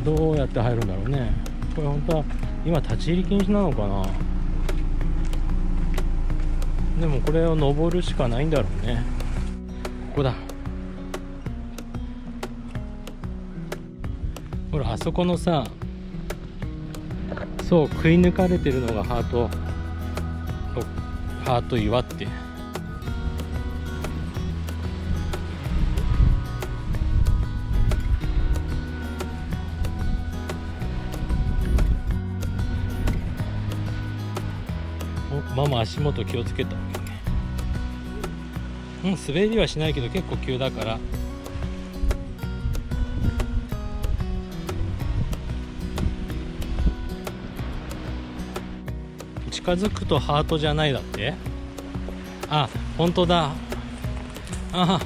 どうやって入るんだろうね。これ本当は今立ち入り禁止なのかな。でもこれを登るしかないんだろうね。ここだ。ほらあそこのさ、そうくり抜かれてるのがハート岩って。ママ足元気をつけた。滑りはしないけど結構急だから。近づくとハートじゃないだって。あ、本当だ。あ、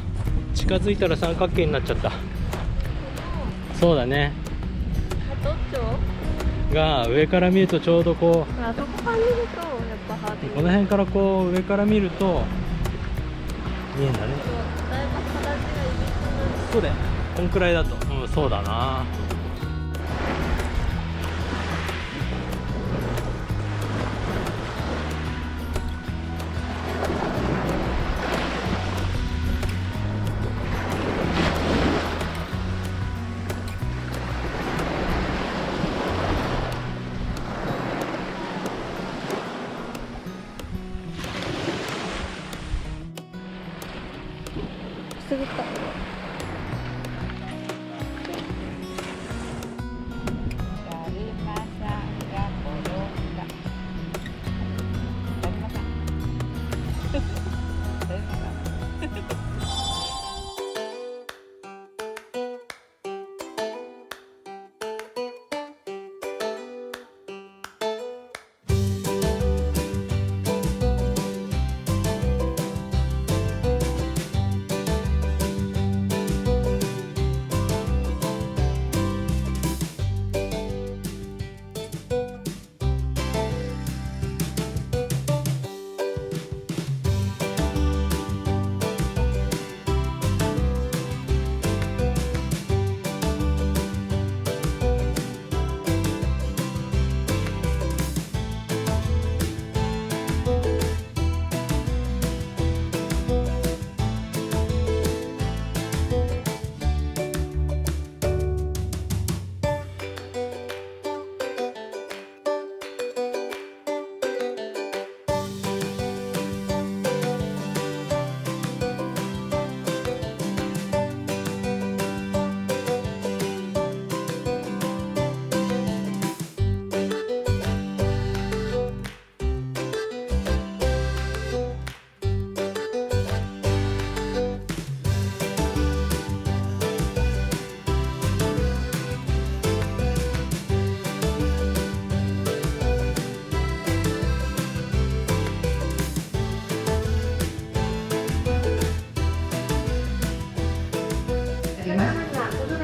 近づいたら三角形になっちゃった。そうだね。ハトチョウが上から見るとちょうどこう。あそこから見るとやっぱハート。この辺からこう上から見ると見えんだね。だいぶ形がいびつな。そうだよ、こんくらいだと、そうだな。くすぐった。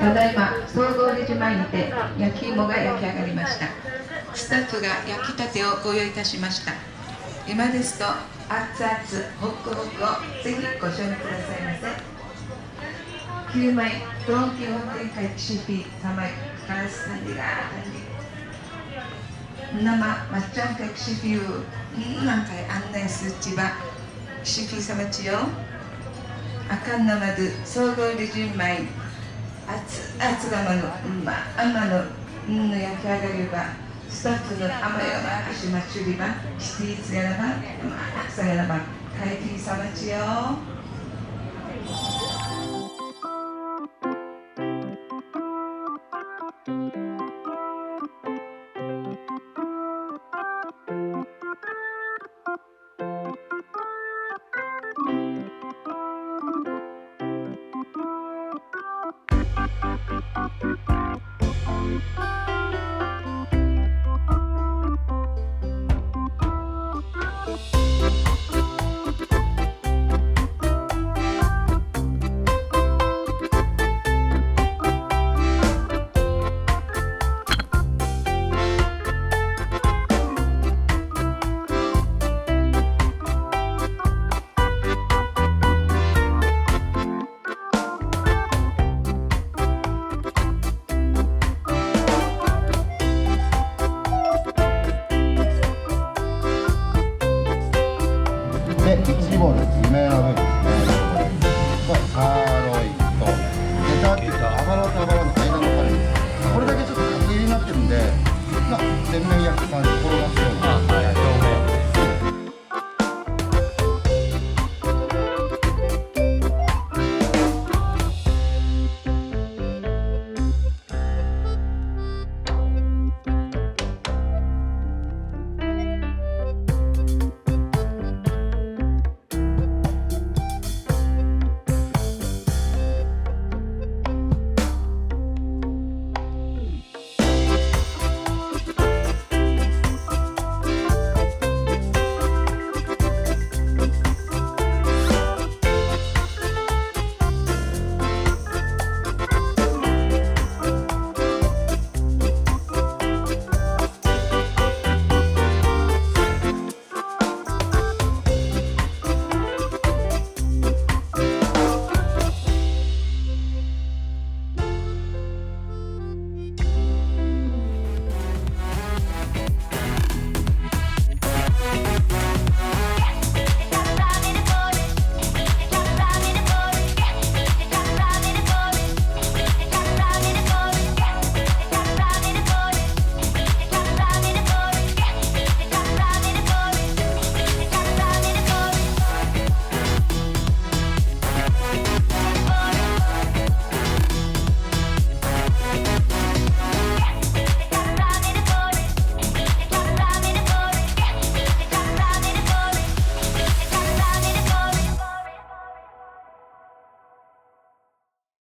ただいま総合レジ前にて焼き芋が焼き上がりました。スタッフが焼きたてをご用意いたしました。今ですと熱々ホクホクをぜひご賞味くださいませ。9枚ドンキホーテkai CP samai keras nantiga nama macam kai CP nangkai annai suchiba CP sama ciyo akan nama de sogoレジ前熱々釜の生の焼き上がりはスタッフの甘やばしまちゅりばシティーツやらばさやらば解禁さまちよ。で、1号です。夢の部分ですね。これサーロインとゲタっていうか脂と脂の間のカレーです。これだけちょっと角切りになってるんで、洗面焼きさんに転が